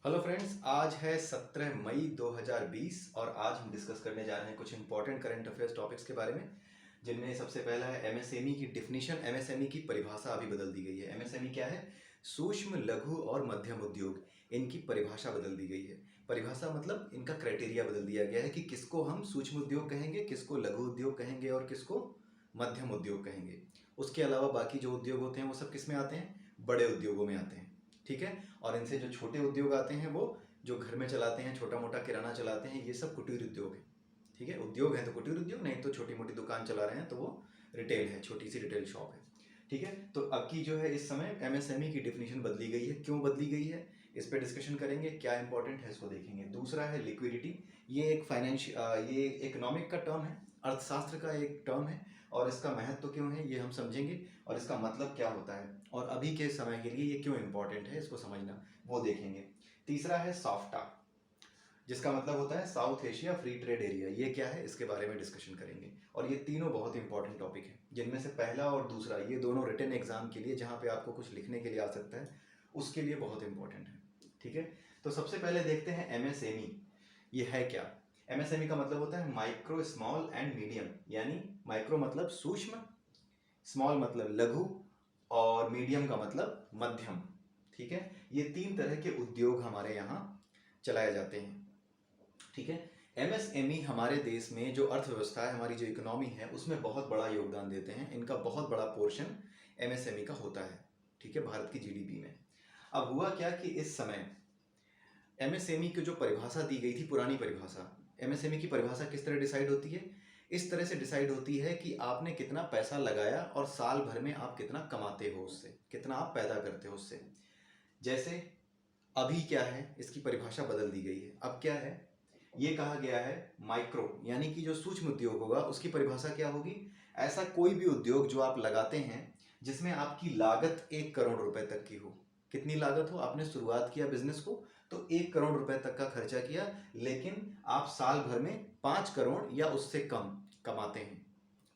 Hello friends, आज है 17 मई 2020 और आज हम डिस्कस करने जा रहे हैं कुछ इंपॉर्टेंट करंट अफेयर्स टॉपिक्स के बारे में, जिनमें सबसे पहला है एमएसएमई की डिफिनीशन। एमएसएमई की परिभाषा अभी बदल दी गई है। एमएसएमई क्या है? सूक्ष्म, लघु और मध्यम उद्योग। इनकी परिभाषा बदल दी गई है। परिभाषा मतलब इनका क्राइटेरिया बदल दिया गया है कि किसको हम सूक्ष्म उद्योग कहेंगे, किसको लघु उद्योग कहेंगे और किसको मध्यम उद्योग कहेंगे। उसके अलावा बाकी जो उद्योग होते हैं वो सब किस में आते हैं? बड़े उद्योगों में आते हैं। ठीक है। और इनसे जो छोटे उद्योग आते हैं वो जो घर में चलाते हैं, छोटा मोटा किराना चलाते हैं, ये सब कुटीर उद्योग है। ठीक है। उद्योग है तो कुटीर उद्योग, नहीं तो छोटी मोटी दुकान चला रहे हैं तो वो रिटेल है, छोटी सी रिटेल शॉप है। ठीक है। तो अब की जो है इस समय एमएसएमई की डिफिनीशन बदली गई है। क्यों बदली गई है, इस पर डिस्कशन करेंगे। क्या इंपॉर्टेंट है इसको देखेंगे। दूसरा है लिक्विडिटी। ये एक ये इकोनॉमिक का टर्म है, अर्थशास्त्र का एक टर्म है, और इसका महत्व क्यों है ये हम समझेंगे, और इसका मतलब क्या होता है और अभी के समय के लिए ये क्यों इंपॉर्टेंट है इसको समझना, वो देखेंगे। तीसरा है सॉफ्टा, जिसका मतलब होता है south Asia free trade area. ये क्या है इसके बारे में डिस्कशन करेंगे। और ये तीनों बहुत इंपॉर्टेंट टॉपिक हैं, जिनमें से पहला और दूसरा ये दोनों रिटन एग्जाम के लिए, जहाँ पे आपको कुछ लिखने के लिए आ सकता है, उसके लिए बहुत इंपॉर्टेंट है। ठीक है। तो सबसे पहले देखते हैं एमएसएमई ये है क्या। एमएसएमई का मतलब होता है माइक्रो, स्मॉल एंड मीडियम। यानी माइक्रो मतलब सूक्ष्म, स्मॉल मतलब लघु, और मीडियम का मतलब मध्यम। ठीक है। ये तीन तरह के उद्योग हमारे यहाँ चलाए जाते हैं। ठीक है। एमएसएमई हमारे देश में जो अर्थव्यवस्था है, हमारी जो इकोनॉमी है, उसमें बहुत बड़ा योगदान देते हैं। इनका बहुत बड़ा पोर्शन एमएसएमई का होता है। ठीक है, भारत की जीडीपी में। अब हुआ क्या कि इस समय एमएसएमई की जो परिभाषा दी गई थी, पुरानी परिभाषा, एमएसएमई की परिभाषा किस तरह डिसाइड होती है? इस तरह से डिसाइड होती है कि आपने कितना पैसा लगाया और साल भर में आप कितना कमाते हो उससे, कितना आप पैदा करते हो उससे। जैसे अभी क्या है, इसकी परिभाषा बदल दी गई है। अब क्या है, ये कहा गया है माइक्रो, यानी कि जो सूक्ष्म उद्योग होगा उसकी परिभाषा क्या होगी? ऐसा कोई भी उद्योग जो आप लगाते हैं जिसमें आपकी लागत 1 करोड़ रुपए तक की हो। कितनी लागत हो? आपने शुरुआत किया बिजनेस को तो 1 करोड़ रुपए तक का खर्चा किया, लेकिन आप साल भर में 5 करोड़ या उससे कम कमाते हैं,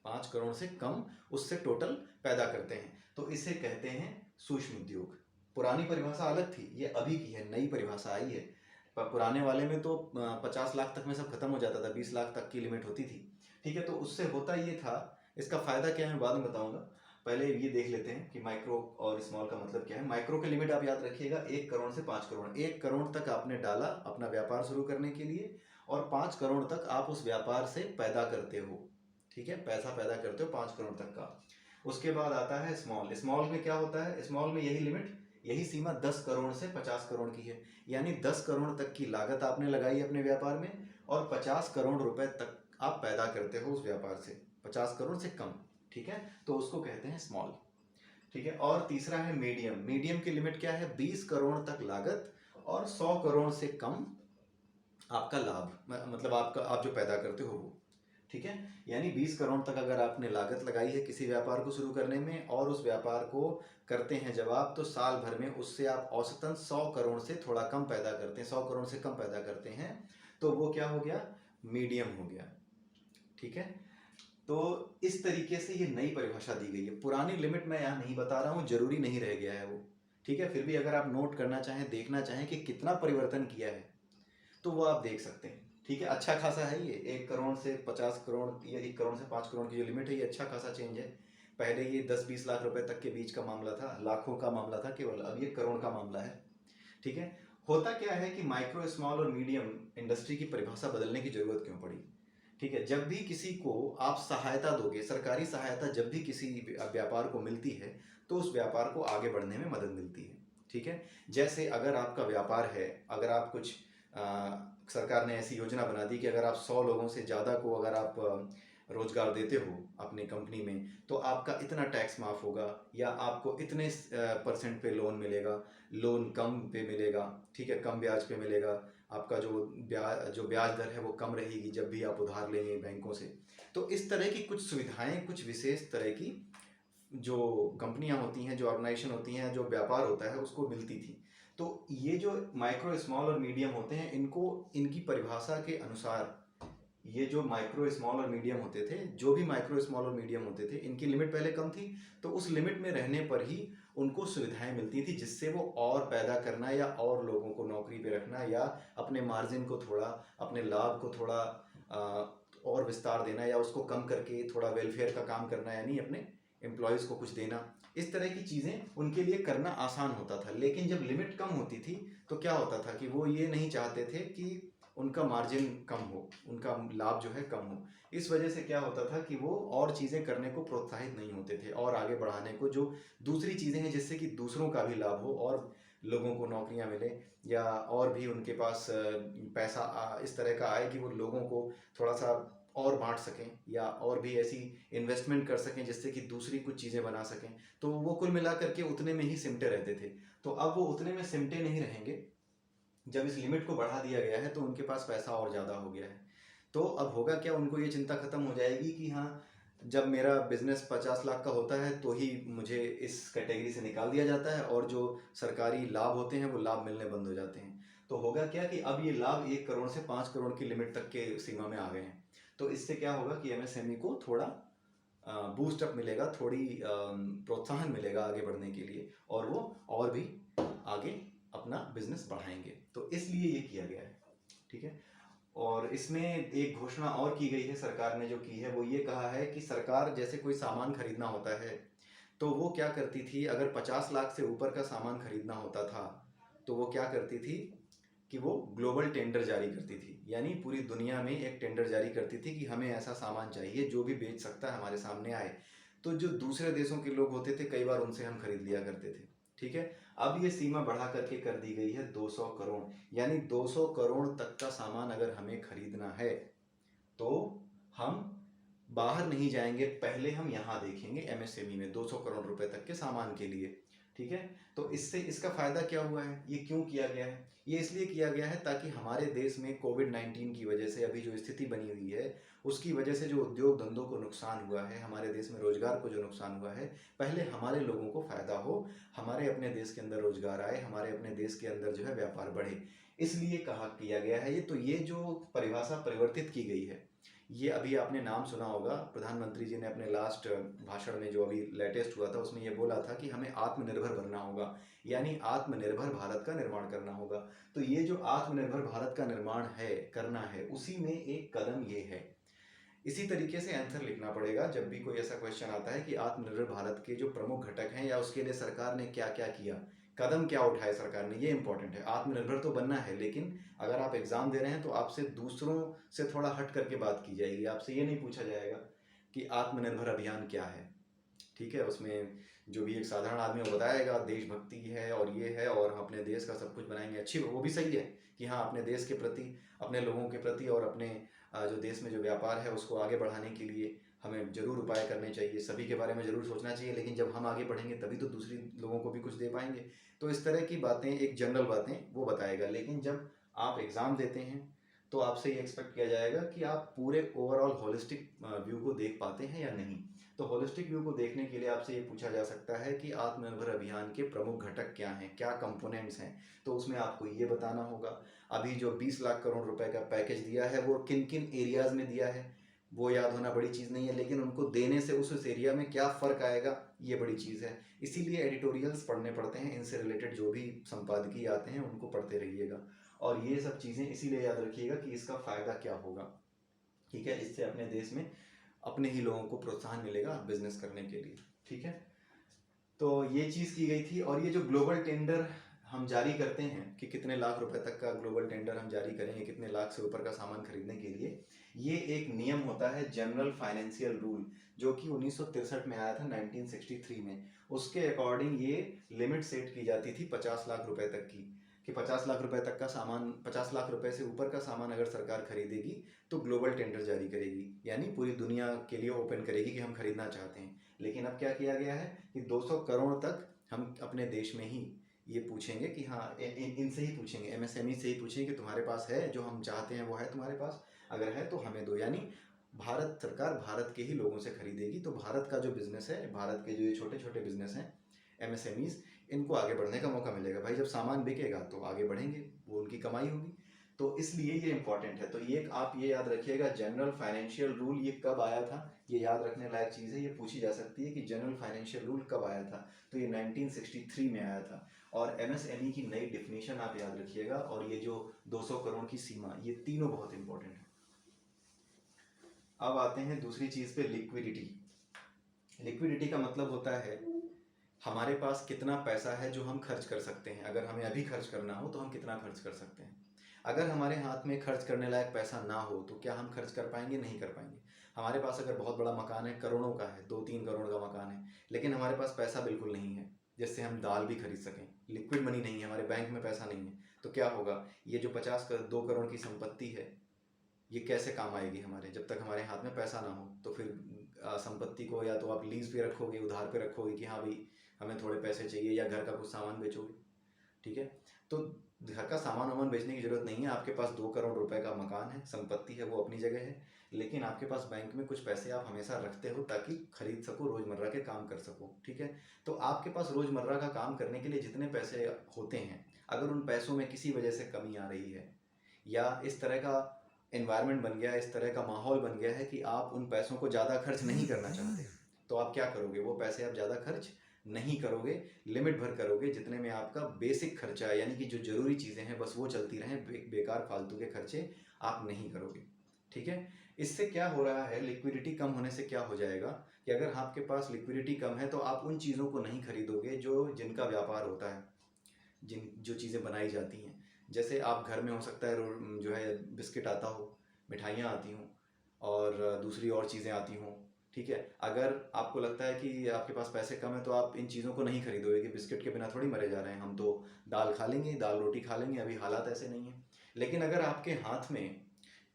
5 करोड़ से कम उससे टोटल पैदा करते हैं, तो इसे कहते हैं सूक्ष्म उद्योग। पुरानी परिभाषा अलग थी, ये अभी की है, नई परिभाषा आई है। पुराने वाले में तो 50 लाख तक में सब खत्म हो जाता था, 20 लाख तक की लिमिट होती थी। ठीक है। तो उससे होता ये था, इसका फायदा क्या है मैं बाद में बताऊंगा। पहले ये देख लेते हैं कि माइक्रो और स्मॉल का मतलब क्या है। माइक्रो की लिमिट आप याद रखिएगा 1 करोड़ से 5 करोड़। 1 करोड़ तक आपने डाला अपना व्यापार शुरू करने के लिए, और 5 करोड़ तक आप उस व्यापार से पैदा करते हो। ठीक है, पैसा पैदा करते हो 5 करोड़ तक का। उसके बाद आता है स्मॉल। स्मॉल में क्या होता है? स्मॉल में यही लिमिट, यही सीमा 10 करोड़ से 50 करोड़ की है। यानी 10 करोड़ तक की लागत आपने लगाई अपने व्यापार में, और 50 करोड़ रुपए तक आप पैदा करते हो उस व्यापार से, 50 करोड़ से कम। ठीक है। तो उसको कहते हैं स्मॉल। ठीक है। और तीसरा है मीडियम। मीडियम की लिमिट क्या है? 20 करोड़ तक लागत और 100 करोड़ से कम आपका लाभ, मतलब आपका, आप जो पैदा करते हो वो। ठीक है। यानी 20 करोड़ तक अगर आपने लागत लगाई है किसी व्यापार को शुरू करने में, और उस व्यापार को करते हैं जब आप, तो साल भर में उससे आप औसतन 100 करोड़ से थोड़ा कम पैदा करते हैं, 100 करोड़ से कम पैदा करते हैं, तो वो क्या हो गया? मीडियम हो गया। ठीक है। तो इस तरीके से ये नई परिभाषा दी गई है। पुरानी लिमिट मैं यहाँ नहीं बता रहा हूँ, जरूरी नहीं रह गया है वो। ठीक है। फिर भी अगर आप नोट करना चाहें, देखना चाहें कि कितना परिवर्तन किया है, तो वो आप देख सकते हैं। ठीक है। अच्छा खासा है ये, 1 करोड़ से 50 करोड़ या 1 करोड़ से 5 करोड़ की जो लिमिट है, ये अच्छा खासा चेंज है। पहले ये 10-20 लाख रुपए तक के बीच का मामला था, लाखों का मामला था केवल, अब ये करोड़ का मामला है। ठीक है। होता क्या है कि माइक्रो, स्मॉल और मीडियम इंडस्ट्री की परिभाषा बदलने की जरूरत क्यों पड़ी? ठीक है। जब भी किसी को आप सहायता दोगे, सरकारी सहायता जब भी किसी व्यापार को मिलती है, तो उस व्यापार को आगे बढ़ने में मदद मिलती है। ठीक है। जैसे अगर आपका व्यापार है, अगर आप कुछ सरकार ने ऐसी योजना बना दी कि अगर आप 100 लोगों से ज़्यादा को अगर आप रोजगार देते हो अपनी कंपनी में, तो आपका इतना टैक्स माफ़ होगा, या आपको इतने परसेंट पे लोन मिलेगा, लोन कम पे मिलेगा। ठीक है, कम ब्याज पे मिलेगा। आपका जो ब्याज दर है वो कम रहेगी जब भी आप उधार लेंगे बैंकों से। तो इस तरह की कुछ सुविधाएं, कुछ विशेष तरह की जो कंपनियां होती हैं, जो ऑर्गेनाइजेशन होती हैं, जो व्यापार होता है, उसको मिलती थी। तो ये जो माइक्रो, स्मॉल और मीडियम होते हैं, इनको, इनकी परिभाषा के अनुसार, ये जो माइक्रो, स्मॉल और मीडियम होते थे, जो भी माइक्रो, स्मॉल और मीडियम होते थे, इनकी लिमिट पहले कम थी, तो उस लिमिट में रहने पर ही उनको सुविधाएं मिलती थी जिससे वो और पैदा करना या और लोगों को नौकरी पे रखना या अपने मार्जिन को थोड़ा, अपने लाभ को थोड़ा और विस्तार देना या उसको कम करके थोड़ा वेलफेयर का काम करना, यानी अपने एम्प्लॉयज़ को कुछ देना, इस तरह की चीज़ें उनके लिए करना आसान होता था। लेकिन जब लिमिट कम होती थी तो क्या होता था कि वो ये नहीं चाहते थे कि उनका मार्जिन कम हो, उनका लाभ जो है कम हो। इस वजह से क्या होता था कि वो और चीज़ें करने को प्रोत्साहित नहीं होते थे और आगे बढ़ाने को, जो दूसरी चीज़ें हैं जिससे कि दूसरों का भी लाभ हो और लोगों को नौकरियां मिले या और भी उनके पास पैसा इस तरह का आए कि वो लोगों को थोड़ा सा और बांट सकें या और भी ऐसी इन्वेस्टमेंट कर सकें जिससे कि दूसरी कुछ चीज़ें बना सकें। तो वो कुल मिला करके उतने में ही सिमटे रहते थे। तो अब वो उतने में सिमटे नहीं रहेंगे। जब इस लिमिट को बढ़ा दिया गया है तो उनके पास पैसा और ज़्यादा हो गया है। तो अब होगा क्या, उनको ये चिंता खत्म हो जाएगी कि हाँ, जब मेरा बिजनेस 50 लाख का होता है तो ही मुझे इस कैटेगरी से निकाल दिया जाता है और जो सरकारी लाभ होते हैं वो लाभ मिलने बंद हो जाते हैं। तो होगा क्या कि अब ये लाभ 1 करोड़ से 5 करोड़ की लिमिट तक के सीमा में आ गए हैं। तो इससे क्या होगा कि एमएसएमई को थोड़ा बूस्ट अप मिलेगा, थोड़ी प्रोत्साहन मिलेगा आगे बढ़ने के लिए और वो और भी आगे अपना बिजनेस बढ़ाएंगे। तो इसलिए ये किया गया है, ठीक है। और इसमें एक घोषणा और की गई है, सरकार ने जो की है वो ये कहा है कि सरकार जैसे कोई सामान खरीदना होता है तो वो क्या करती थी, अगर 50 लाख से ऊपर का सामान खरीदना होता था तो वो क्या करती थी कि वो ग्लोबल टेंडर जारी करती थी, यानी पूरी दुनिया में एक टेंडर जारी करती थी कि हमें ऐसा सामान चाहिए जो भी बेच सकता है हमारे सामने आए। तो जो दूसरे देशों के लोग होते थे कई बार उनसे हम खरीद लिया करते थे, ठीक है। अब ये सीमा बढ़ा करके कर दी गई है 200 करोड़, यानी 200 करोड़ तक का सामान अगर हमें खरीदना है तो हम बाहर नहीं जाएंगे, पहले हम यहाँ देखेंगे एमएसएमई में 200 करोड़ रुपए तक के सामान के लिए, ठीक है। तो इससे इसका फायदा क्या हुआ है, ये क्यों किया गया है? ये इसलिए किया गया है ताकि हमारे देश में कोविड-19 की वजह से अभी जो स्थिति बनी हुई है उसकी वजह से जो उद्योग धंधों को नुकसान हुआ है, हमारे देश में रोजगार को जो नुकसान हुआ है, पहले हमारे लोगों को फायदा हो, हमारे अपने देश के अंदर रोजगार आए, हमारे अपने देश के अंदर जो है व्यापार बढ़े, इसलिए कहा किया गया है ये। तो ये जो परिभाषा परिवर्तित की गई है, ये अभी आपने नाम सुना होगा, प्रधानमंत्री जी ने अपने लास्ट भाषण में जो अभी लेटेस्ट हुआ था उसमें ये बोला था कि हमें आत्मनिर्भर बनना होगा, यानी आत्मनिर्भर भारत का निर्माण करना होगा। तो ये जो आत्मनिर्भर भारत का निर्माण है, करना है, उसी में एक कदम ये है। इसी तरीके से आंसर लिखना पड़ेगा जब भी कोई ऐसा क्वेश्चन आता है कि आत्मनिर्भर भारत के जो प्रमुख घटक हैं या उसके लिए सरकार ने क्या क्या किया, कदम क्या उठाए सरकार ने, ये इंपॉर्टेंट है। आत्मनिर्भर तो बनना है, लेकिन अगर आप एग्जाम दे रहे हैं तो आपसे दूसरों से थोड़ा हट करके बात की जाएगी। आपसे ये नहीं पूछा जाएगा कि आत्मनिर्भर अभियान क्या है, ठीक है। उसमें जो भी एक साधारण आदमी वो बताएगा देशभक्ति है और ये है और हम अपने देश का सब कुछ बनाएंगे, अच्छी, वो भी सही है कि हाँ, अपने देश के प्रति, अपने लोगों के प्रति और अपने जो देश में जो व्यापार है उसको आगे बढ़ाने के लिए हमें जरूर उपाय करने चाहिए, सभी के बारे में जरूर सोचना चाहिए, लेकिन जब हम आगे बढ़ेंगे तभी तो दूसरी लोगों को भी कुछ दे पाएंगे। तो इस तरह की बातें, एक जनरल बातें वो बताएगा। लेकिन जब आप एग्ज़ाम देते हैं तो आपसे ये एक्सपेक्ट किया जाएगा कि आप पूरे ओवरऑल होलिस्टिक व्यू को देख पाते हैं या नहीं। तो होलिस्टिक व्यू को देखने के लिए आपसे ये पूछा जा सकता है कि आत्मनिर्भर अभियान के प्रमुख घटक क्या हैं, क्या कंपोनेंट्स हैं। तो उसमें आपको ये बताना होगा अभी जो 20 लाख करोड़ रुपए का पैकेज दिया है वो किन किन एरियाज में दिया है, वो याद होना बड़ी चीज़ नहीं है, लेकिन उनको देने से उस एरिया में क्या फ़र्क आएगा ये बड़ी चीज़ है। इसीलिए एडिटोरियल्स पढ़ने पड़ते हैं, इनसे रिलेटेड जो भी संपादकीय आते हैं उनको पढ़ते रहिएगा और ये सब चीज़ें इसीलिए याद रखिएगा कि इसका फ़ायदा क्या होगा, ठीक है। इससे अपने देश में अपने ही लोगों को प्रोत्साहन मिलेगा बिजनेस करने के लिए, ठीक है। तो ये चीज़ की गई थी। और ये जो ग्लोबल टेंडर हम जारी करते हैं कि कितने लाख रुपए तक का ग्लोबल टेंडर हम जारी करेंगे कितने लाख से ऊपर का सामान खरीदने के लिए, ये एक नियम होता है जनरल फाइनेंशियल रूल, जो कि 1963 में आया था, 1963 में। उसके अकॉर्डिंग ये लिमिट सेट की जाती थी 50 लाख रुपए तक की, कि 50 लाख रुपए तक का सामान, 50 लाख रुपए से ऊपर का सामान अगर सरकार खरीदेगी तो ग्लोबल टेंडर जारी करेगी, यानी पूरी दुनिया के लिए ओपन करेगी कि हम खरीदना चाहते हैं। लेकिन अब क्या किया गया है कि 200 करोड़ तक हम अपने देश में ही ये पूछेंगे कि हाँ, इनसे ही पूछेंगे, एमएसएमई से ही पूछेंगे कि तुम्हारे पास है जो हम चाहते हैं वो है तुम्हारे पास, अगर है तो हमें दो। यानी भारत सरकार भारत के ही लोगों से खरीदेगी। तो भारत का जो बिजनेस है, भारत के जो ये छोटे छोटे बिजनेस हैं एमएसएमईज, इनको आगे बढ़ने का मौका मिलेगा। भाई जब सामान बिकेगा तो आगे बढ़ेंगे, वो उनकी कमाई होगी। तो इसलिए ये इंपॉर्टेंट है। तो ये आप ये याद रखिएगा, जनरल फाइनेंशियल रूल ये कब आया था, ये याद रखने लायक चीज़ है, ये पूछी जा सकती है कि जनरल फाइनेंशियल रूल कब आया था। तो ये 1963 में आया था। और एमएसएमई की नई डिफिनीशन आप याद रखिएगा, और ये जो 200 करोड़ की सीमा, ये तीनों बहुत इंपॉर्टेंट है। अब आते हैं दूसरी चीज़ पे, लिक्विडिटी। लिक्विडिटी का मतलब होता है हमारे पास कितना पैसा है जो हम खर्च कर सकते हैं। अगर हमें अभी खर्च करना हो तो हम कितना खर्च कर सकते हैं। अगर हमारे हाथ में खर्च करने लायक पैसा ना हो तो क्या हम खर्च कर पाएंगे? नहीं कर पाएंगे। हमारे पास अगर बहुत बड़ा मकान है, करोड़ों का है, 2-3 करोड़ का मकान है, लेकिन हमारे पास पैसा बिल्कुल नहीं है जिससे हम दाल भी खरीद सकें, लिक्विड मनी नहीं है, हमारे बैंक में पैसा नहीं है, तो क्या होगा? ये जो 2 करोड़ की संपत्ति है, ये कैसे काम आएगी हमारे, जब तक हमारे हाथ में पैसा ना हो? तो फिर संपत्ति को या तो आप लीज पे रखोगे, उधार पे रखोगे कि हाँ भाई हमें थोड़े पैसे चाहिए, या घर का कुछ सामान बेचोगे। ठीक है, तो घर का सामान वामान बेचने की जरूरत नहीं है। आपके पास 2 करोड़ रुपए का मकान है, संपत्ति है, वो अपनी जगह है, लेकिन आपके पास बैंक में कुछ पैसे आप हमेशा रखते हो ताकि खरीद सको, रोजमर्रा के काम कर सको। ठीक है, तो आपके पास रोजमर्रा का काम करने के लिए जितने पैसे होते हैं, अगर उन पैसों में किसी वजह से कमी आ रही है, या इस तरह का एनवायरनमेंट बन गया, इस तरह का माहौल बन गया है कि आप उन पैसों को ज़्यादा खर्च नहीं करना चाहते, तो आप क्या करोगे? वो पैसे आप ज़्यादा खर्च नहीं करोगे, लिमिट भर करोगे, जितने में आपका बेसिक खर्चा है, यानी कि जो जरूरी चीज़ें हैं बस वो चलती रहें, बेकार फालतू के खर्चे आप नहीं करोगे। ठीक है, इससे क्या हो रहा है, लिक्विडिटी कम होने से क्या हो जाएगा कि अगर आपके पास लिक्विडिटी कम है तो आप उन चीज़ों को नहीं खरीदोगे जो जिनका व्यापार होता है, जो चीज़ें बनाई जाती हैं। जैसे आप घर में हो सकता है जो है बिस्किट आता हो, मिठाइयाँ आती हों, और दूसरी और चीज़ें आती हों। ठीक है, अगर आपको लगता है कि आपके पास पैसे कम है तो आप इन चीज़ों को नहीं खरीदोगे कि बिस्किट के बिना थोड़ी मरे जा रहे हैं, हम तो दाल खा लेंगे, दाल रोटी खा लेंगे, अभी हालात ऐसे नहीं हैं। लेकिन अगर आपके हाथ में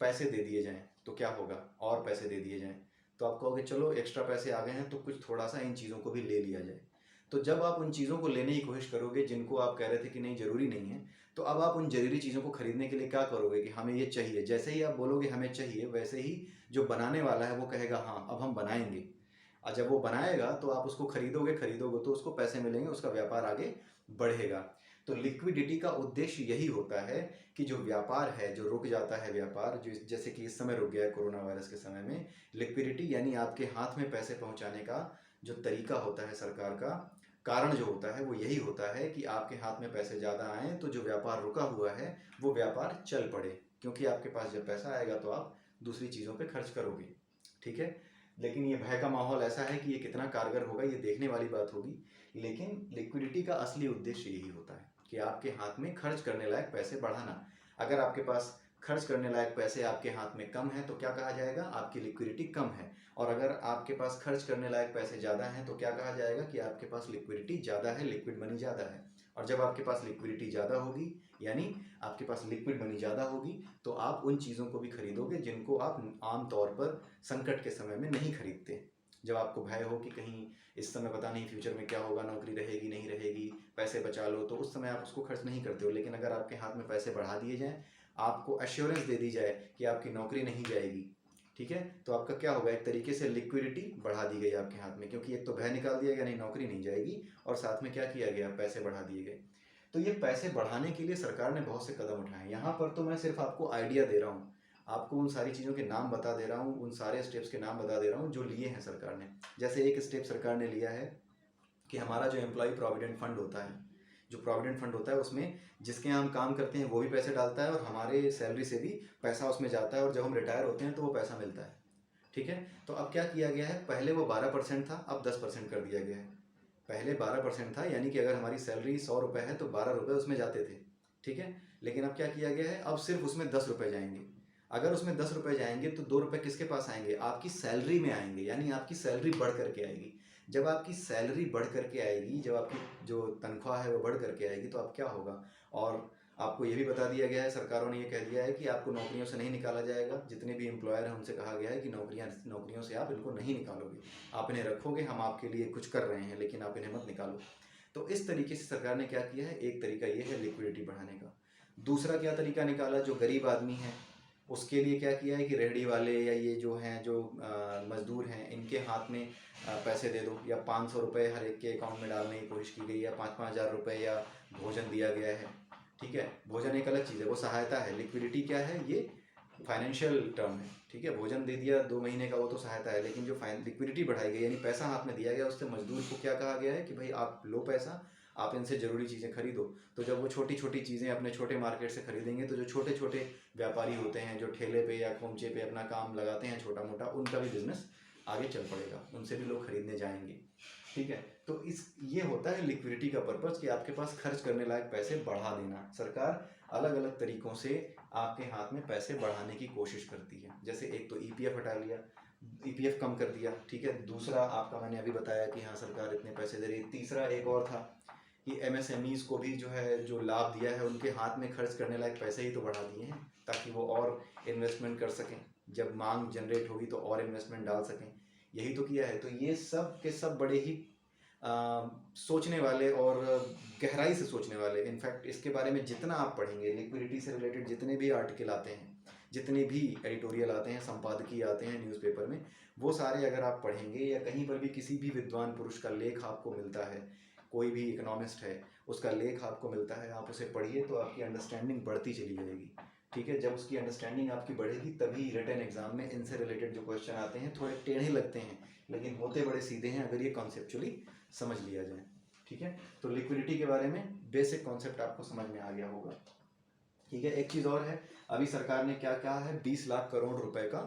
पैसे दे दिए जाएं तो क्या होगा? और पैसे दे दिए जाएं तो आप कहोगे चलो एक्स्ट्रा पैसे आ गए हैं तो कुछ थोड़ा सा इन चीज़ों को भी ले लिया जाए। तो जब आप उन चीज़ों को लेने की कोशिश करोगे जिनको आप कह रहे थे कि नहीं ज़रूरी नहीं है, तो अब आप उन ज़रूरी चीज़ों को खरीदने के लिए क्या करोगे कि हमें ये चाहिए। जैसे ही आप बोलोगे हमें चाहिए, वैसे ही जो बनाने वाला है वो कहेगा हाँ अब हम बनाएंगे, और जब वो बनाएगा तो आप उसको खरीदोगे, खरीदोगे तो उसको पैसे मिलेंगे, उसका व्यापार आगे बढ़ेगा। तो लिक्विडिटी का उद्देश्य यही होता है कि जो व्यापार है, जो रुक जाता है व्यापार, जो जैसे कि इस समय रुक गया है कोरोना वायरस के समय में, लिक्विडिटी यानी आपके हाथ में पैसे पहुंचाने का जो तरीका होता है सरकार का, कारण जो होता है वो यही होता है कि आपके हाथ में पैसे ज़्यादा आएँ तो जो व्यापार रुका हुआ है वो व्यापार चल पड़े, क्योंकि आपके पास जब पैसा आएगा तो आप दूसरी चीज़ों पे खर्च करोगे। ठीक है, लेकिन ये भय का माहौल ऐसा है कि ये कितना कारगर होगा ये देखने वाली बात होगी। लेकिन लिक्विडिटी का असली उद्देश्य यही होता है कि आपके हाथ में खर्च करने लायक पैसे बढ़ाना। अगर आपके पास खर्च करने लायक पैसे आपके हाथ में कम है तो क्या कहा जाएगा? आपकी लिक्विडिटी कम है। और अगर आपके पास खर्च करने लायक पैसे ज़्यादा हैं तो क्या कहा जाएगा? कि आपके पास लिक्विडिटी ज़्यादा है, लिक्विड मनी ज़्यादा है। और जब आपके पास लिक्विडिटी ज़्यादा होगी, यानी आपके पास लिक्विड मनी ज़्यादा होगी, तो आप उन चीज़ों को भी खरीदोगे जिनको आप आम तौर पर संकट के समय में नहीं खरीदते। जब आपको भय हो कि कहीं इस समय पता नहीं फ्यूचर में क्या होगा, नौकरी रहेगी नहीं रहेगी, पैसे बचा लो, तो उस समय आप उसको खर्च नहीं करते हो। लेकिन अगर आपके हाथ में पैसे बढ़ा दिए जाएँ, आपको एश्योरेंस दे दी जाए कि आपकी नौकरी नहीं जाएगी, ठीक है, तो आपका क्या होगा? एक तरीके से लिक्विडिटी बढ़ा दी गई आपके हाथ में, क्योंकि एक तो भय निकाल दिया गया नहीं नौकरी नहीं जाएगी, और साथ में क्या किया गया? पैसे बढ़ा दिए गए। तो ये पैसे बढ़ाने के लिए सरकार ने बहुत से कदम उठाए हैं। यहाँ पर तो मैं सिर्फ आपको आइडिया दे रहा हूँ, आपको उन सारी चीज़ों के नाम बता दे रहा हूँ, उन सारे स्टेप्स के नाम बता दे रहा हूँ जो लिए हैं सरकार ने। जैसे एक स्टेप सरकार ने लिया है कि हमारा जो एम्प्लॉय प्रोविडेंट फंड होता है, जो प्रोविडेंट फंड होता है उसमें जिसके यहाँ हम काम करते हैं वो भी पैसे डालता है, और हमारे सैलरी से भी पैसा उसमें जाता है, और जब हम रिटायर होते हैं तो वो पैसा मिलता है। ठीक है, तो अब क्या किया गया है? पहले वो 12% था, अब 10% कर दिया गया है। पहले 12% था, यानी कि अगर हमारी सैलरी 100 रुपये है तो 12 रुपये उसमें जाते थे। ठीक है, लेकिन अब क्या किया गया है? अब सिर्फ उसमें 10 रुपये जाएंगे। अगर उसमें 10 रुपये जाएंगे तो 2 रुपये किसके पास आएंगे? आपकी सैलरी में आएंगे, यानी आपकी सैलरी बढ़ करके आएगी। जब आपकी सैलरी बढ़ करके आएगी, जब आपकी जो तनख्वाह है वो बढ़ करके आएगी, तो अब क्या होगा? और आपको ये भी बता दिया गया है, सरकारों ने ये कह दिया है कि आपको नौकरियों से नहीं निकाला जाएगा। जितने भी एम्प्लॉयर हैं उनसे कहा गया है कि नौकरियों से आप इनको नहीं निकालोगे, आप इन्हें रखोगे, हम आपके लिए कुछ कर रहे हैं, लेकिन आप इन्हें मत निकालो। तो इस तरीके से सरकार ने क्या किया है? एक तरीका ये है लिक्विडिटी बढ़ाने का। दूसरा क्या तरीका निकाला? जो गरीब आदमी है उसके लिए क्या किया है कि रेहड़ी वाले या ये जो हैं जो मजदूर हैं, इनके हाथ में पैसे दे दो, या 500 रुपये हर एक के अकाउंट में डालने की कोशिश की गई है, 5-5 हज़ार रुपये या भोजन दिया गया है। ठीक है, भोजन एक अलग चीज़ है, वो सहायता है। लिक्विडिटी क्या है, ये फाइनेंशियल टर्म है। ठीक है, भोजन दे दिया 2 महीने का, वो तो सहायता है, लेकिन जो लिक्विडिटी बढ़ाई गई यानी पैसा हाथ में दिया गया, उससे मजदूर को क्या कहा गया है कि भाई आप लो पैसा, आप इनसे ज़रूरी चीज़ें खरीदो। तो जब वो छोटी छोटी चीज़ें अपने छोटे मार्केट से खरीदेंगे, तो जो छोटे छोटे व्यापारी होते हैं, जो ठेले पे या खोमचे पे अपना काम लगाते हैं छोटा मोटा, उनका भी बिजनेस आगे चल पड़ेगा, उनसे भी लोग खरीदने जाएंगे। ठीक है, तो इस ये होता है लिक्विडिटी का पर्पज़ कि आपके पास खर्च करने लायक पैसे बढ़ा देना। सरकार अलग अलग तरीक़ों से आपके हाथ में पैसे बढ़ाने की कोशिश करती है। जैसे एक तो ईपीएफ हटा लिया, ईपीएफ कम कर दिया। ठीक है, दूसरा आपका मैंने अभी बताया कि हाँ सरकार इतने पैसे दे रही है। तीसरा एक और था कि एमएसएमईज़ को भी जो है जो लाभ दिया है, उनके हाथ में खर्च करने लायक पैसे ही तो बढ़ा दिए हैं, ताकि वो और इन्वेस्टमेंट कर सकें, जब मांग जनरेट होगी तो और इन्वेस्टमेंट डाल सकें। यही तो किया है। तो ये सब के सब बड़े ही सोचने वाले और गहराई से सोचने वाले। इनफैक्ट इसके बारे में जितना आप पढ़ेंगे, लिक्विडिटी से रिलेटेड जितने भी आर्टिकल आते हैं, जितने भी एडिटोरियल आते हैं, संपादकीय आते हैं न्यूज़पेपर में, वो सारे अगर आप पढ़ेंगे या कहीं पर भी किसी भी विद्वान पुरुष का लेख आपको मिलता है, कोई भी इकोनॉमिस्ट है उसका लेख आपको मिलता है, आप उसे पढ़िए तो आपकी अंडरस्टैंडिंग बढ़ती चली जाएगी। ठीक है, जब उसकी अंडरस्टैंडिंग आपकी बढ़ेगी तभी रिटन एग्जाम में इनसे रिलेटेड जो क्वेश्चन आते हैं थोड़े टेढ़े लगते हैं, लेकिन होते बड़े सीधे हैं अगर ये कॉन्सेप्चुअली समझ लिया जाए। ठीक है, तो लिक्विडिटी के बारे में बेसिक कॉन्सेप्ट आपको समझ में आ गया होगा। ठीक है, एक चीज़ और है, अभी सरकार ने क्या कहा है, 20 लाख करोड़ रुपए का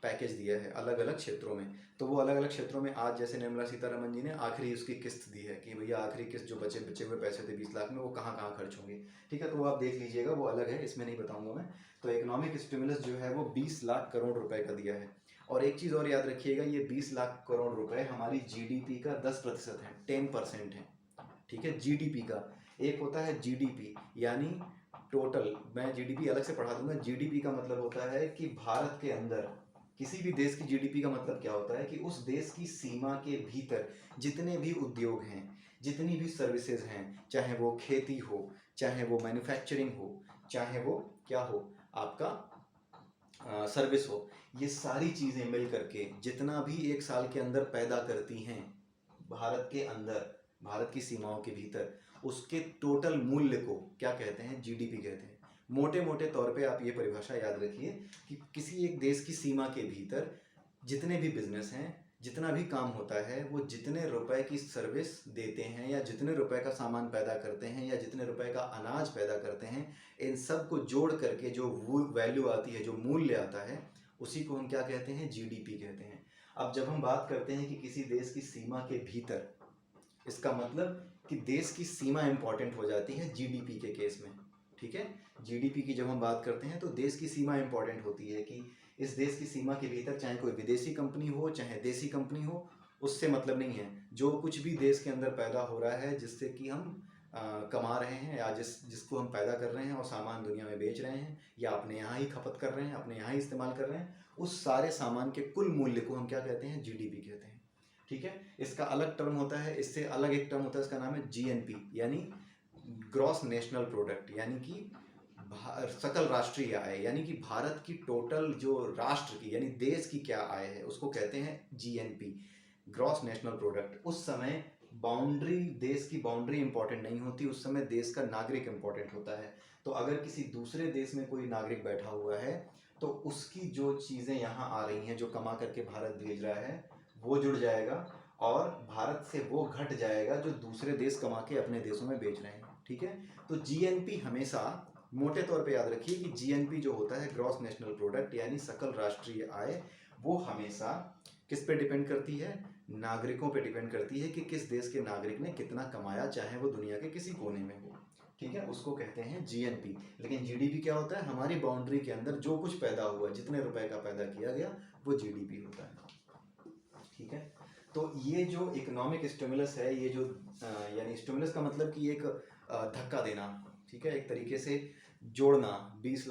पैकेज दिया है अलग अलग क्षेत्रों में। तो वो अलग अलग क्षेत्रों में आज जैसे निर्मला सीतारमन जी ने आखिरी उसकी किस्त दी है कि भैया आखिरी किस्त जो बचे हुए पैसे थे 20 लाख में, वो कहाँ कहाँ खर्च होंगे। ठीक है, तो वो आप देख लीजिएगा, वो अलग है, इसमें नहीं बताऊंगा मैं। तो इकोनॉमिक स्टिमुलस जो है वो 20 लाख करोड़ रुपए का दिया है। और एक चीज़ और याद रखिएगा, ये 20 लाख करोड़ रुपए हमारी जीडीपी का 10% है, 10% है। ठीक है, जीडीपी का। एक होता है जीडीपी यानी टोटल, मैं जीडीपी अलग से पढ़ा दूंगा। जीडीपी का मतलब होता है कि भारत के अंदर किसी भी देश की जीडीपी का मतलब क्या होता है कि उस देश की सीमा के भीतर जितने भी उद्योग हैं, जितनी भी सर्विसेज हैं, चाहे वो खेती हो, चाहे वो मैन्युफैक्चरिंग हो, चाहे वो क्या हो आपका सर्विस हो, ये सारी चीज़ें मिल करके जितना भी एक साल के अंदर पैदा करती हैं भारत के अंदर, भारत की सीमाओं के भीतर, उसके टोटल मूल्य को क्या कहते हैं, जीडीपी कहते हैं। मोटे मोटे तौर पे आप ये परिभाषा याद रखिए कि किसी एक देश की सीमा के भीतर जितने भी बिजनेस हैं, जितना भी काम होता है, वो जितने रुपए की सर्विस देते हैं या जितने रुपए का सामान पैदा करते हैं या जितने रुपए का अनाज पैदा करते हैं, इन सब को जोड़ करके जो वैल्यू आती है, जो मूल्य आता है, उसी को हम क्या कहते हैं, जीडीपी कहते हैं। अब जब हम बात करते हैं कि किसी देश की सीमा के भीतर, इसका मतलब कि देश की सीमा इंपॉर्टेंट हो जाती है जीडीपी के केस में। ठीक है, जीडीपी की जब हम बात करते हैं तो देश की सीमा इंपॉर्टेंट होती है कि इस देश की सीमा के भीतर चाहे कोई विदेशी कंपनी हो चाहे देसी कंपनी हो, उससे मतलब नहीं है। जो कुछ भी देश के अंदर पैदा हो रहा है जिससे कि हम कमा रहे हैं या जिसको हम पैदा कर रहे हैं और सामान दुनिया में बेच रहे हैं या अपने यहाँ ही खपत कर रहे हैं, अपने यहाँ ही इस्तेमाल कर रहे हैं, उस सारे सामान के कुल मूल्य को हम क्या कहते हैं, जीडीपी कहते हैं। ठीक है, इसका अलग टर्म होता है, इससे अलग एक टर्म होता है, इसका नाम है जीएनपी यानी ग्रॉस नेशनल प्रोडक्ट, यानी कि सकल राष्ट्रीय आय, यानी कि भारत की टोटल जो राष्ट्र की यानी देश की क्या आय है उसको कहते हैं जीएनपी, ग्रॉस नेशनल प्रोडक्ट। उस समय बाउंड्री, देश की बाउंड्री इंपॉर्टेंट नहीं होती, उस समय देश का नागरिक इंपॉर्टेंट होता है। तो अगर किसी दूसरे देश में कोई नागरिक बैठा हुआ है तो उसकी जो चीज़ें यहाँ आ रही हैं, जो कमा करके भारत भेज रहा है, वो जुड़ जाएगा और भारत से वो घट जाएगा जो दूसरे देश कमा के अपने देशों में बेच रहे हैं। ठीक है, तो जीएनपी हमेशा मोटे तौर पे याद रखिए कि जीएनपी जो होता है ग्रॉस नेशनल प्रोडक्ट यानी सकल राष्ट्रीय आय, वो हमेशा किस पे डिपेंड करती है, नागरिकों पे डिपेंड करती है कि किस देश के नागरिक ने कितना कमाया, चाहे वो दुनिया के किसी कोने में हो। ठीक है, उसको कहते हैं जीएनपी। लेकिन जीडीपी क्या होता है, हमारी बाउंड्री के अंदर जो कुछ पैदा हुआ, जितने रुपए का पैदा किया गया, वो जीडीपी होता है। ठीक है, तो ये जो इकोनॉमिक स्टिमुलस है, ये जो यानी स्टिमुलस का मतलब कि एक धक्का देना, ठीक है, एक तरीके से जोड़ना, 20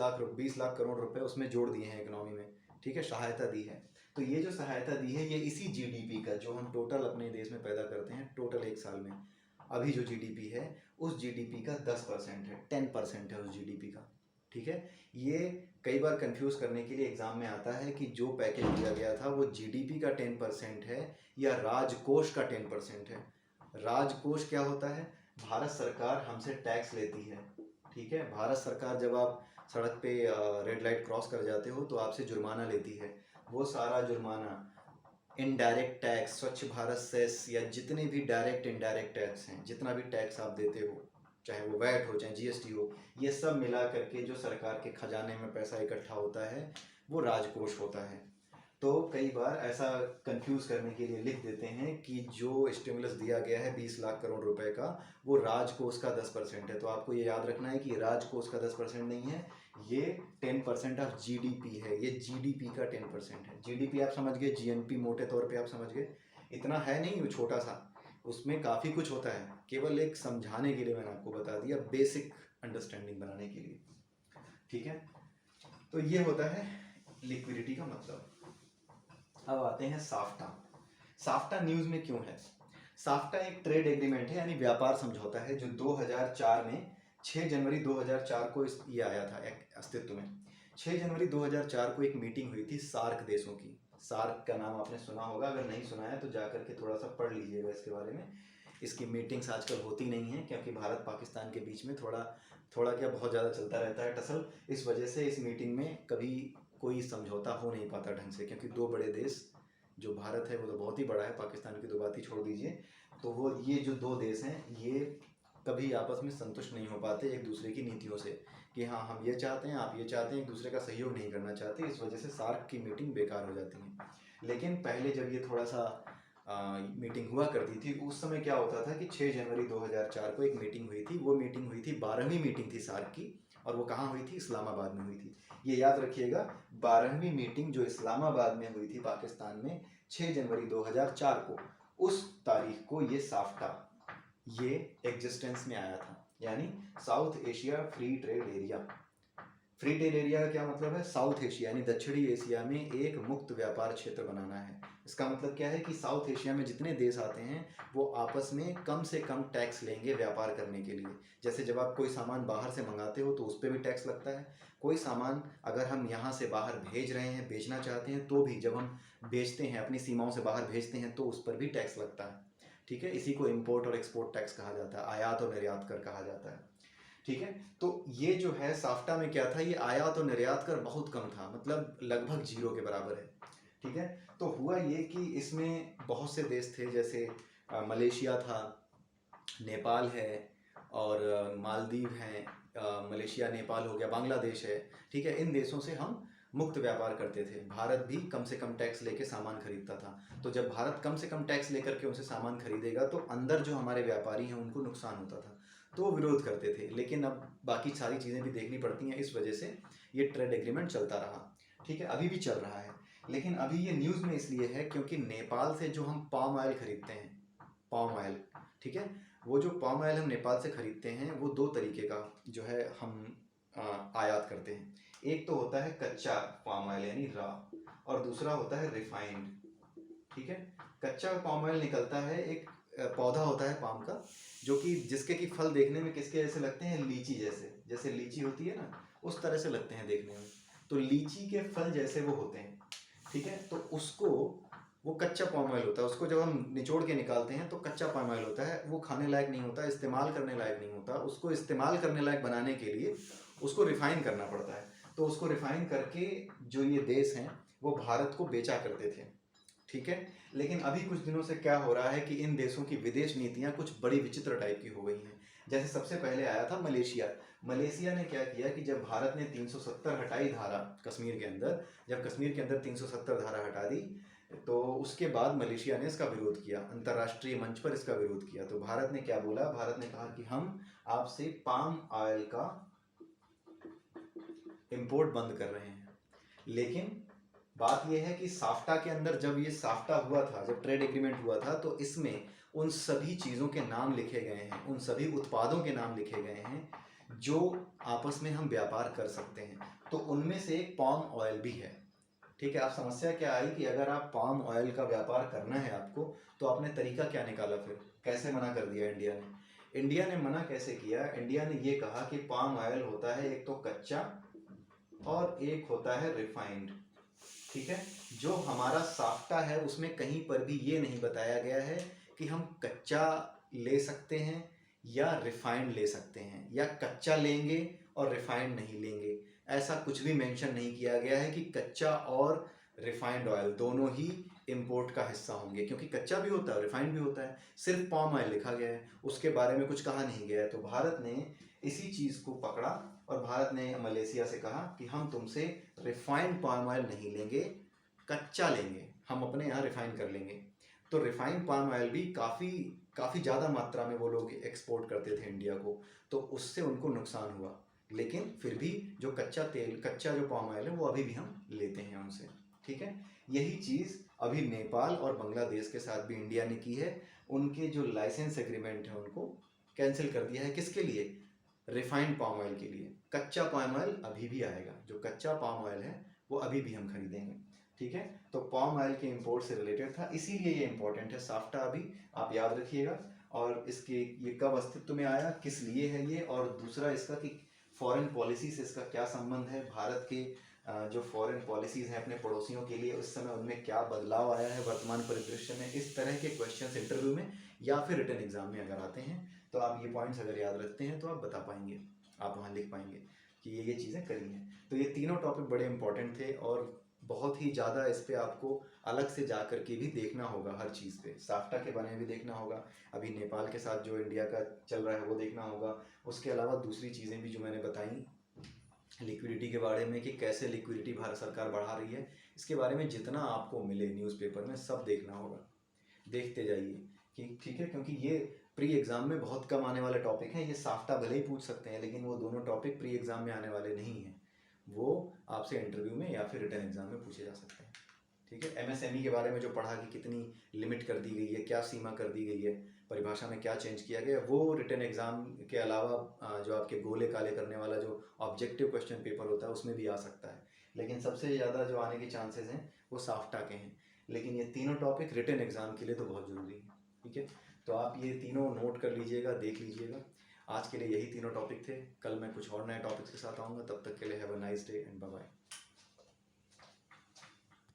लाख करोड़ रुपए उसमें जोड़ दिए हैं इकोनॉमी में। ठीक है, सहायता दी है। तो ये जो सहायता दी है ये इसी जीडीपी का, जो हम टोटल अपने देश में पैदा करते हैं टोटल एक साल में, अभी जो जीडीपी है उस जीडीपी का 10% है, 10% है उस जीडीपी का। ठीक है, ये कई बार कंफ्यूज करने के लिए एग्जाम में आता है कि जो पैकेज दिया गया था वो जीडीपी का 10% है या राजकोष का 10% है। राजकोष क्या होता है, भारत सरकार हमसे टैक्स लेती है। ठीक ठीक है, भारत सरकार जब आप सड़क पे रेड लाइट क्रॉस कर जाते हो तो आपसे जुर्माना लेती है। वो सारा जुर्माना, इनडायरेक्ट टैक्स, स्वच्छ भारत सेस या जितने भी डायरेक्ट इनडायरेक्ट टैक्स हैं, जितना भी टैक्स आप देते हो, चाहे वो वैट हो चाहे जीएसटी हो, ये सब मिला करके जो सरकार के खजाने में पैसा इकट्ठा होता है वो राजकोष होता है। तो कई बार ऐसा कंफ्यूज करने के लिए लिख देते हैं कि जो स्टिमुलस दिया गया है 20 लाख करोड़ रुपए का, वो राजकोष का 10% है। तो आपको ये याद रखना है कि राजकोष का 10% नहीं है, ये 10% ऑफ जीडीपी है। ये जीडीपी का 10% है। जीडीपी आप समझ गए, जीएनपी मोटे तौर पे आप समझ गए, इतना है नहीं, वो छोटा सा, उसमें काफ़ी कुछ होता है। केवल एक समझाने के लिए मैंने आपको बता दिया, बेसिक अंडरस्टैंडिंग बनाने के लिए, ठीक है। तो ये होता है लिक्विडिटी का मतलब। अब आते हैं साफ्टा। साफ्टा न्यूज़ में क्यों है? साफ्टा एक ट्रेड एग्रीमेंट है, यानी व्यापार समझौता है, जो 2004 में 6 जनवरी 2004 को ये आया था अस्तित्व में। 6 जनवरी 2004 को एक मीटिंग हुई थी सार्क देशों की। सार्क का नाम आपने सुना होगा, अगर नहीं सुना है तो जाकर के थोड़ा सा पढ़ लीजिएगा इसके बारे में। इसकी मीटिंग्स आजकल होती नहीं हैं क्योंकि भारत पाकिस्तान के बीच में थोड़ा थोड़ा क्या बहुत ज़्यादा चलता रहता है टसल। इस वजह से इस मीटिंग में कभी कोई समझौता हो नहीं पाता ढंग से, क्योंकि दो बड़े देश, जो भारत है वो तो बहुत ही बड़ा है, पाकिस्तान की तो बात ही छोड़ दीजिए, तो वो ये जो दो देश हैं ये कभी आपस में संतुष्ट नहीं हो पाते एक दूसरे की नीतियों से, कि हाँ हम ये चाहते हैं आप ये चाहते हैं, एक दूसरे का सहयोग नहीं करना चाहते। इस वजह से सार्क की मीटिंग बेकार हो जाती है। लेकिन पहले जब ये थोड़ा सा मीटिंग हुआ करती थी, उस समय क्या होता था कि 6 जनवरी 2004 को एक मीटिंग हुई थी। वो मीटिंग हुई थी, 12वीं मीटिंग थी सार्क की, और वो कहाँ हुई थी? इस्लामाबाद में हुई थी। ये याद रखिएगा, 12वीं मीटिंग जो इस्लामाबाद में हुई थी पाकिस्तान में 6 जनवरी 2004 को, उस तारीख को ये साफ्टा ये एग्जिस्टेंस में आया था, यानी south Asia free trade area. Free trade area का क्या मतलब है? साउथ एशिया यानी दक्षिणी एशिया में एक मुक्त व्यापार क्षेत्र बनाना है। इसका मतलब क्या है कि साउथ एशिया में जितने देश आते हैं वो आपस में कम से कम टैक्स लेंगे व्यापार करने के लिए। जैसे जब आप कोई सामान बाहर से मंगाते हो तो उस पर भी टैक्स लगता है। कोई सामान अगर हम यहाँ से बाहर भेज रहे हैं, बेचना चाहते हैं, तो भी जब हम बेचते हैं, अपनी सीमाओं से बाहर भेजते हैं, तो उस पर भी टैक्स लगता है। ठीक है, इसी को इम्पोर्ट और एक्सपोर्ट टैक्स कहा जाता है, आयात और निर्यात कर कहा जाता है। ठीक है, तो ये जो है साफ्टा में क्या था, ये आयात और निर्यात कर बहुत कम था, मतलब लगभग जीरो के बराबर है। ठीक है, तो हुआ ये कि इसमें बहुत से देश थे, जैसे मलेशिया था, नेपाल है, और मालदीव हैं, मलेशिया नेपाल हो गया, बांग्लादेश है। ठीक है, इन देशों से हम मुक्त व्यापार करते थे। भारत भी कम से कम टैक्स लेके सामान खरीदता था। तो जब भारत कम से कम टैक्स लेकर के उनसे सामान खरीदेगा तो अंदर जो हमारे व्यापारी हैं उनको नुकसान होता था, तो वो विरोध करते थे। लेकिन अब बाकी सारी चीज़ें भी देखनी पड़ती हैं, इस वजह से ये ट्रेड एग्रीमेंट चलता रहा। ठीक है, अभी भी चल रहा है। लेकिन अभी ये न्यूज़ में इसलिए है क्योंकि नेपाल से जो हम पाम ऑयल खरीदते हैं, पाम ऑयल, ठीक है, वो जो पाम ऑयल हम नेपाल से खरीदते हैं वो दो तरीके का जो है हम आयात करते हैं। एक तो होता है कच्चा पाम ऑयल यानी रॉ, और दूसरा होता है रिफाइंड। ठीक है, कच्चा पाम ऑयल निकलता है, एक पौधा होता है पाम का, जो कि जिसके कि फल देखने में किसके जैसे लगते हैं? लीची जैसे, जैसे लीची होती है ना, उस तरह से लगते हैं देखने में। तो लीची के फल जैसे वो होते हैं। ठीक है, तो उसको, वो कच्चा पाम ऑयल होता है, उसको जब हम निचोड़ के निकालते हैं तो कच्चा पाम ऑयल होता है, वो खाने लायक नहीं होता, इस्तेमाल करने लायक नहीं होता। उसको इस्तेमाल करने लायक बनाने के लिए उसको रिफाइन करना पड़ता है। तो उसको रिफाइन करके जो ये देश हैं वो भारत को बेचा करते थे। ठीक है, लेकिन अभी कुछ दिनों से क्या हो रहा है कि इन देशों की विदेश नीतियां कुछ बड़ी विचित्र टाइप की हो गई हैं। जैसे सबसे पहले आया था मलेशिया। मलेशिया ने क्या किया कि जब भारत ने 370 हटाई धारा कश्मीर के अंदर, जब कश्मीर के अंदर 370 धारा हटा दी, तो उसके बाद मलेशिया ने इसका विरोध किया, अंतर्राष्ट्रीय मंच पर इसका विरोध किया। तो भारत ने क्या बोला? भारत ने कहा कि हम आपसे पाम ऑयल का इंपोर्ट बंद कर रहे हैं। लेकिन बात यह है कि साफ्टा के अंदर, जब ये साफ्टा हुआ था, जब ट्रेड एग्रीमेंट हुआ था, तो इसमें उन सभी चीज़ों के नाम लिखे गए हैं, उन सभी उत्पादों के नाम लिखे गए हैं जो आपस में हम व्यापार कर सकते हैं। तो उनमें से एक पाम ऑयल भी है। ठीक है, आप समस्या क्या आई कि अगर आप पाम ऑयल का व्यापार करना है आपको, तो आपने तरीका क्या निकाला? फिर कैसे मना कर दिया इंडिया ने? इंडिया ने मना कैसे किया? इंडिया ने ये कहा कि पाम ऑयल होता है एक तो कच्चा और एक होता है रिफाइंड। ठीक है, जो हमारा साफ्टा है उसमें कहीं पर भी ये नहीं बताया गया है कि हम कच्चा ले सकते हैं या रिफाइंड ले सकते हैं, या कच्चा लेंगे और रिफाइंड नहीं लेंगे। ऐसा कुछ भी मेंशन नहीं किया गया है कि कच्चा और रिफाइंड ऑयल दोनों ही इंपोर्ट का हिस्सा होंगे, क्योंकि कच्चा भी होता है रिफाइंड भी होता है। सिर्फ पाम ऑयल लिखा गया है, उसके बारे में कुछ कहा नहीं गया है। तो भारत ने इसी चीज़ को पकड़ा और भारत ने मलेशिया से कहा कि हम तुमसे रिफाइंड पाम ऑयल नहीं लेंगे, कच्चा लेंगे, हम अपने यहाँ रिफाइन कर लेंगे। तो रिफाइंड पाम ऑयल भी काफ़ी काफ़ी ज़्यादा मात्रा में वो लोग एक्सपोर्ट करते थे इंडिया को, तो उससे उनको नुकसान हुआ। लेकिन फिर भी जो कच्चा तेल, कच्चा जो पाम ऑयल है, वो अभी भी हम लेते हैं उनसे। ठीक है, यही चीज़ अभी नेपाल और बांग्लादेश के साथ भी इंडिया ने की है। उनके जो लाइसेंस एग्रीमेंट है उनको कैंसिल कर दिया है। किसके लिए? रिफाइंड पाम ऑयल के लिए। कच्चा पाम ऑयल अभी भी आएगा, जो कच्चा पाम ऑयल है वो अभी भी हम खरीदेंगे। ठीक है, तो पाम ऑयल के इंपोर्ट से रिलेटेड था, इसीलिए ये इंपॉर्टेंट है। साफ्टा अभी आप याद रखिएगा, और इसके ये कब अस्तित्व में आया, किस लिए है ये, और दूसरा इसका कि फॉरेन पॉलिसी से इसका क्या संबंध है। भारत के जो फॉरेन पॉलिसीज़ हैं अपने पड़ोसियों के लिए, उस समय उनमें क्या बदलाव आया है वर्तमान परिदृश्य में। इस तरह के क्वेश्चंस इंटरव्यू में या फिर रिटन एग्जाम में अगर आते हैं, तो आप ये पॉइंट्स अगर याद रखते हैं तो आप बता पाएंगे, आप वहाँ लिख पाएंगे कि ये चीज़ें करी हैं। तो ये तीनों टॉपिक बड़े इंपॉर्टेंट थे, और बहुत ही ज़्यादा इस पर आपको अलग से जा कर के भी देखना होगा। हर चीज़ पे साफ्टा के बारे में भी देखना होगा, अभी नेपाल के साथ जो इंडिया का चल रहा है वो देखना होगा। उसके अलावा दूसरी चीज़ें भी जो मैंने बताई लिक्विडिटी के बारे में, कि कैसे लिक्विडिटी भारत सरकार बढ़ा रही है, इसके बारे में जितना आपको मिले न्यूज़पेपर में सब देखना होगा। देखते जाइए कि ठीक है, क्योंकि ये प्री एग्ज़ाम में बहुत कम आने वाले टॉपिक हैं। ये साफ्टा भले ही पूछ सकते हैं, लेकिन वो दोनों टॉपिक प्री एग्ज़ाम में आने वाले नहीं हैं। वो आपसे इंटरव्यू में या फिर रिटन एग्ज़ाम में पूछे जा सकते हैं। ठीक है, एमएसएमई के बारे में जो पढ़ा कि कितनी लिमिट कर दी गई है, क्या सीमा कर दी गई है, परिभाषा में क्या चेंज किया गया, वो रिटन एग्ज़ाम के अलावा जो आपके गोले काले करने वाला जो ऑब्जेक्टिव क्वेश्चन पेपर होता है उसमें भी आ सकता है। लेकिन सबसे ज़्यादा जो आने के चांसेस हैं वो साफ्टा के हैं। लेकिन ये तीनों टॉपिक रिटन एग्ज़ाम के लिए तो बहुत ज़रूरी है। ठीक है, तो आप ये तीनों नोट कर लीजिएगा, देख लीजिएगा। आज के लिए यही तीनों टॉपिक थे। कल मैं कुछ और नए टॉपिक्स के साथ आऊँगा, तब तक के लिए have a nice day and bye bye.